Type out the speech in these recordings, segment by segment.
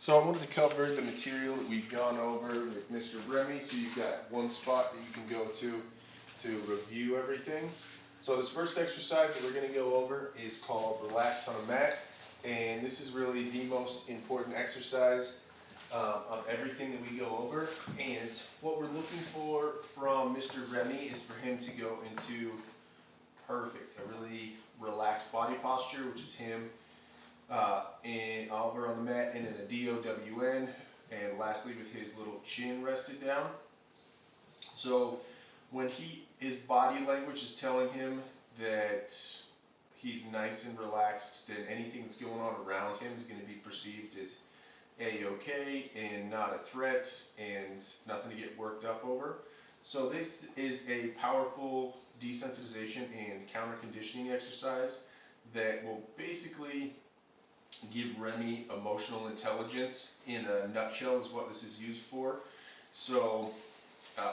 So I wanted to cover the material that we've gone over with Mr. Remy, so you've got one spot that you can go to review everything. So this first exercise that we're going to go over is called Relax on a Mat, and this is really the most important exercise of everything that we go over. And what we're looking for from Mr. Remy is for him to go into a really relaxed body posture, which is him and over on the mat, and then a DOWN, and lastly with his little chin rested down. So when his body language is telling him that he's nice and relaxed, then anything that's going on around him is going to be perceived as A-okay and not a threat and nothing to get worked up over. So this is a powerful desensitization and counter conditioning exercise that will basically give Remy emotional intelligence in a nutshell is what this is used for. So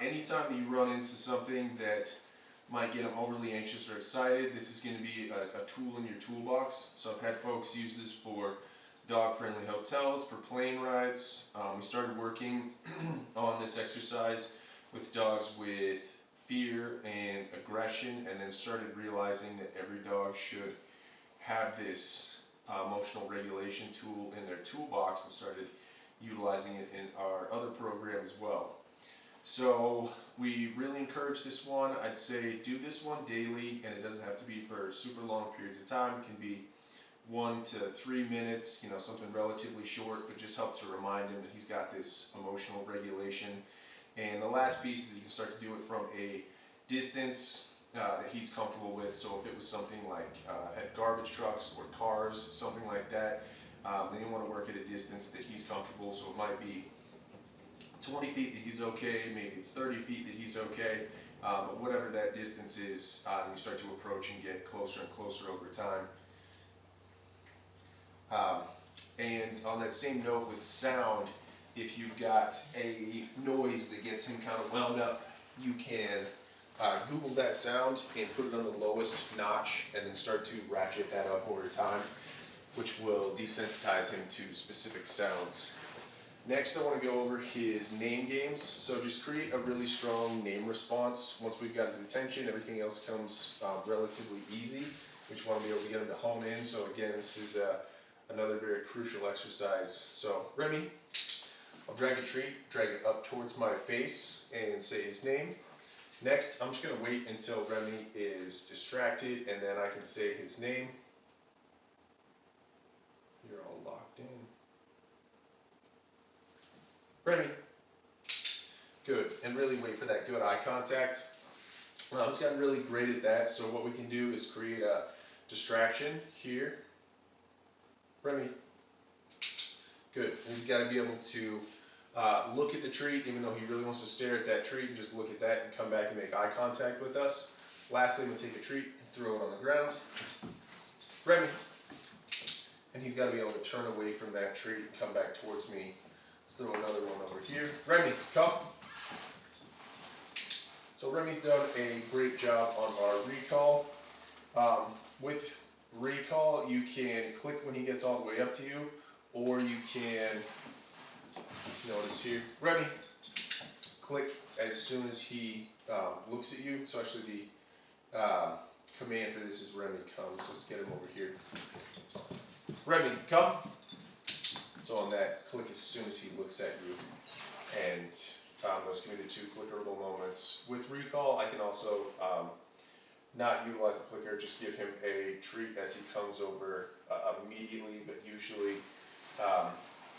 anytime that you run into something that might get him overly anxious or excited, this is going to be a tool in your toolbox. So I've had folks use this for dog-friendly hotels, for plane rides. We started working on this exercise with dogs with fear and aggression, and then started realizing that every dog should have this emotional regulation tool in their toolbox, and started utilizing it in our other program as well. So we really encourage this one. I'd say do this one daily, and it doesn't have to be for super long periods of time. It can be 1 to 3 minutes, something relatively short, but just help to remind him that he's got this emotional regulation. And the last piece is you can start to do it from a distance that he's comfortable with. So if it was something like at garbage trucks or cars, something like that, then you want to work at a distance that he's comfortable. So it might be 20 feet that he's okay, maybe it's 30 feet that he's okay, but whatever that distance is, you start to approach and get closer and closer over time. And on that same note with sound, if you've got a noise that gets him kind of wound up, you can Google that sound and put it on the lowest notch, and then start to ratchet that up over time, which will desensitize him to specific sounds. Next, I want to go over his name games. So just create a really strong name response. Once we've got his attention, everything else comes relatively easy. We just want to be able to get him to hone in. So again, this is another very crucial exercise. So Remy, I'll drag a treat, drag it up towards my face, and say his name. Next, I'm just going to wait until Remy is distracted, and then I can say his name. You're all locked in. Remy. Good. And really wait for that good eye contact. He's gotten really great at that, so what we can do is create a distraction here. Remy. Good. And he's got to be able to look at the treat, even though he really wants to stare at that treat, and just look at that and come back and make eye contact with us. Lastly, I'm going to take a treat and throw it on the ground. Remy. And he's got to be able to turn away from that treat and come back towards me. Let's throw another one over here. Remy, come. So Remy's done a great job on our recall. With recall, you can click when he gets all the way up to you, or you can, notice here, Remy, click as soon as he looks at you. So actually the command for this is Remy, come. So let's get him over here. Remy, come. So on that, click as soon as he looks at you. And those can be the 2 clickerable moments. With recall, I can also not utilize the clicker, just give him a treat as he comes over immediately, but usually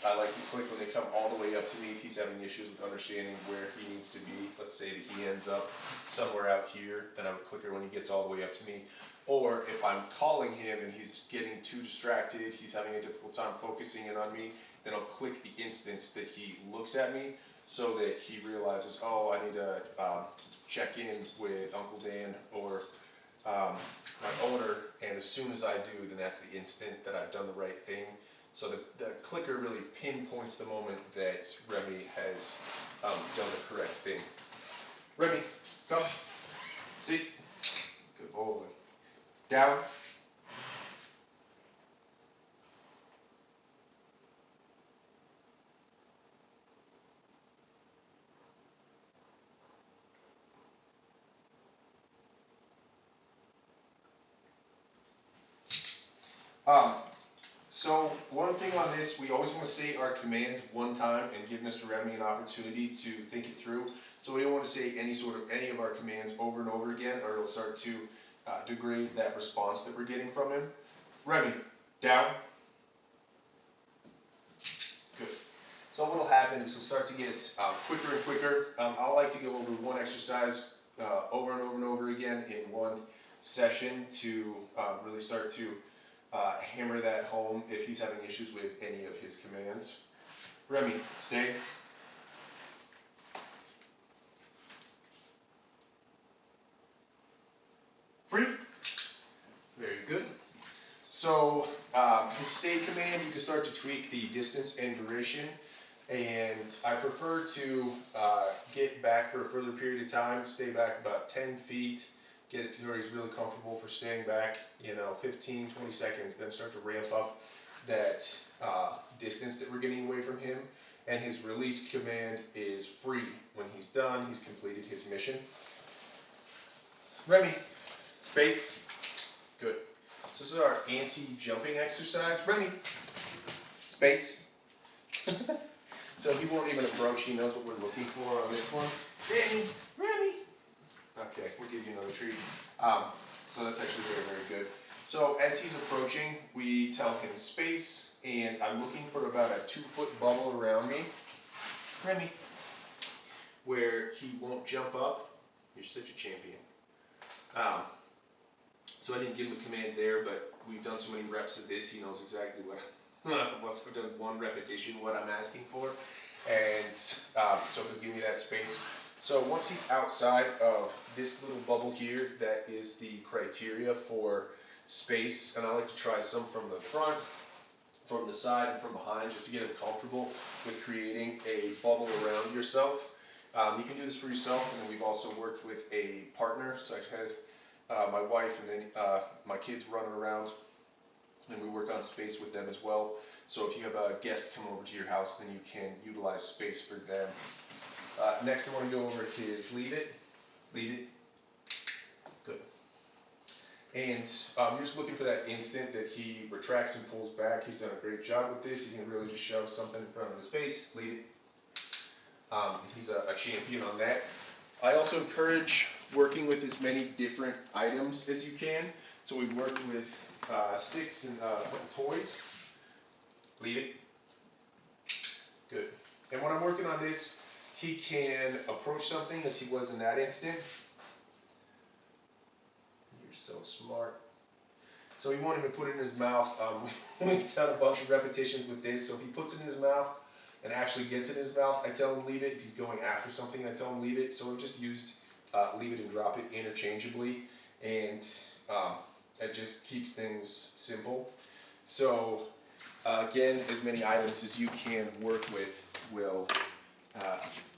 I like to click when they come all the way up to me. If he's having issues with understanding where he needs to be, let's say that he ends up somewhere out here, then I would clicker when he gets all the way up to me. Or if I'm calling him and he's getting too distracted, he's having a difficult time focusing in on me, then I'll click the instance that he looks at me, so that he realizes, oh, I need to check in with Uncle Dan or my owner, and as soon as I do, then that's the instant that I've done the right thing. So the clicker really pinpoints the moment that Remy has done the correct thing. Remy, come. See? Good boy. Down. So one thing on this, we always want to say our commands one time and give Mr. Remy an opportunity to think it through. So we don't want to say any of our commands over and over again, or it'll start to degrade that response that we're getting from him. Remy, down. Good. So what will happen is he'll start to get quicker and quicker. I like to go over one exercise over and over and over again in one session to really start to hammer that home if he's having issues with any of his commands. Remy, stay. Free. Very good. So his stay command, you can start to tweak the distance and duration. And I prefer to get back for a further period of time, stay back about 10 feet, get it to where he's really comfortable for staying back, 15, 20 seconds, then start to ramp up that distance that we're getting away from him. And his release command is free. When he's done, he's completed his mission. Remy, space. Good. So this is our anti-jumping exercise. Remy, space. So he won't even approach. He knows what we're looking for on this one. Remy. Okay, we'll give you another treat. So that's actually very, very good. So as he's approaching, we tell him space, and I'm looking for about a 2-foot bubble around me. Remy. Where he won't jump up. You're such a champion. So I didn't give him a command there, but we've done so many reps of this, he knows exactly what's done one repetition, what I'm asking for. And so he'll give me that space. So once he's outside of this little bubble here, that is the criteria for space. And I like to try some from the front, from the side, and from behind, just to get him comfortable with creating a bubble around yourself. You can do this for yourself, and we've also worked with a partner. So I had my wife and then my kids running around, and we work on space with them as well. So if you have a guest come over to your house, then you can utilize space for them. Next I want to go over his leave it. Leave it. Good. And you're just looking for that instant that he retracts and pulls back. He's done a great job with this. He can really just shove something in front of his face. Leave it. He's a champion on that. I also encourage working with as many different items as you can. So we work with sticks and toys. Leave it. Good. And when I'm working on this, he can approach something as he was in that instant. You're so smart. So he won't even put it in his mouth. We've done a bunch of repetitions with this. So if he puts it in his mouth and actually gets it in his mouth, I tell him leave it. If he's going after something, I tell him leave it. So we've just used leave it and drop it interchangeably, and it just keeps things simple. So again, as many items as you can work with will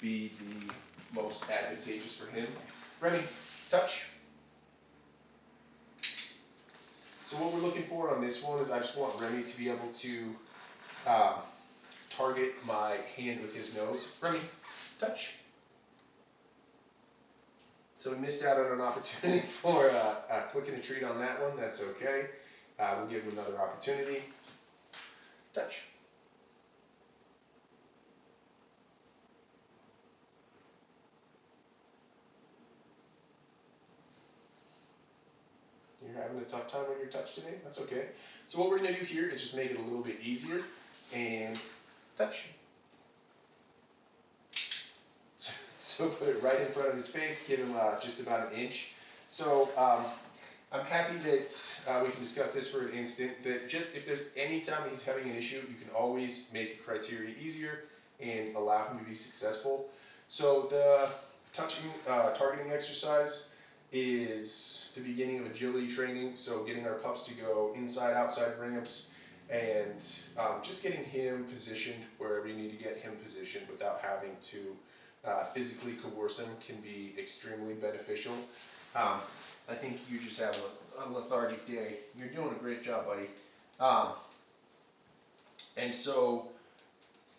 be the most advantageous for him. Remy, touch. So what we're looking for on this one is I just want Remy to be able to target my hand with his nose. Remy, touch. So we missed out on an opportunity for clicking a treat on that one. That's okay. We'll give him another opportunity. Touch. You're having a tough time with your touch today? That's okay. So what we're going to do here is just make it a little bit easier. And touch. So put it right in front of his face, give him just about an inch. So I'm happy that we can discuss this for an instant, that just if there's any time he's having an issue, you can always make the criteria easier and allow him to be successful. So the targeting exercise is the beginning of agility training, so getting our pups to go inside, outside ramps, and just getting him positioned wherever you need to get him positioned without having to physically coerce him can be extremely beneficial. I think you just have a lethargic day. You're doing a great job, buddy. And so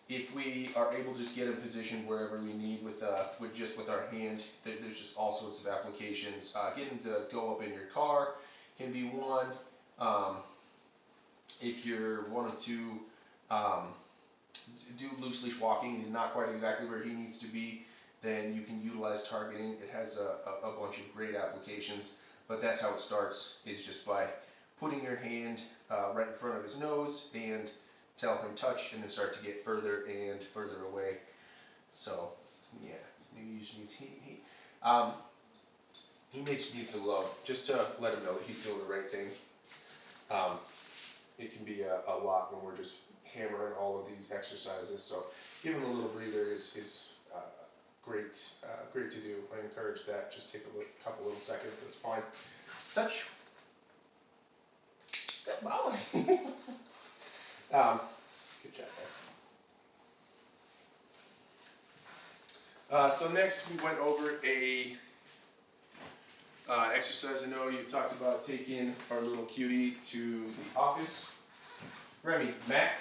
if we are able to just get him positioned wherever we need with our hand, there's just all sorts of applications. Getting him to go up in your car can be one. if you're wanting to do loose leash walking, he's not quite exactly where he needs to be, then you can utilize targeting. It has a bunch of great applications, but that's how it starts, is just by putting your hand right in front of his nose and tell him touch, and then start to get further and further away. So yeah, maybe you just need he may just need some love, just to let him know that he's doing the right thing. It can be a lot when we're just hammering all of these exercises. So giving him a little breather is great to do. I encourage that. Just take a couple little seconds. That's fine. Touch. Good boy. Good job there. So next we went over a exercise. I know you talked about taking our little cutie to the office. Remy, mat.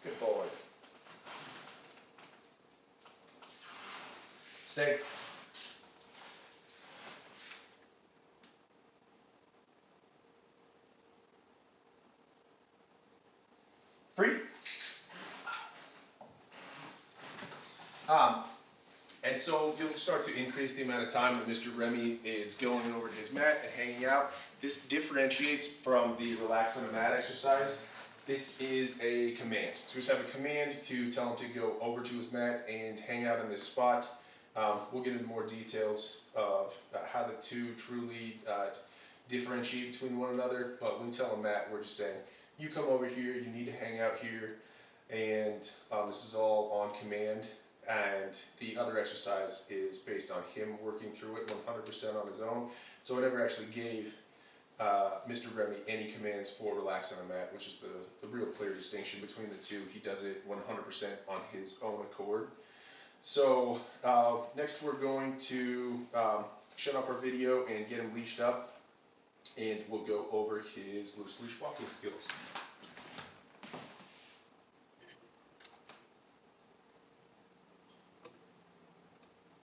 Good boy. Stay. Free. And so you'll start to increase the amount of time that Mr. Remy is going over to his mat and hanging out. This differentiates from the relax on the mat exercise. This is a command. So we just have a command to tell him to go over to his mat and hang out in this spot. We'll get into more details of how the two truly differentiate between one another. But when we tell him mat, we're just saying, you come over here, you need to hang out here. And this is all on command. And the other exercise is based on him working through it 100% on his own. So I never actually gave Mr. Remy any commands for relax on a mat, which is the real clear distinction between the two. He does it 100% on his own accord. So next we're going to shut off our video and get him leashed up, and we'll go over his loose leash walking skills.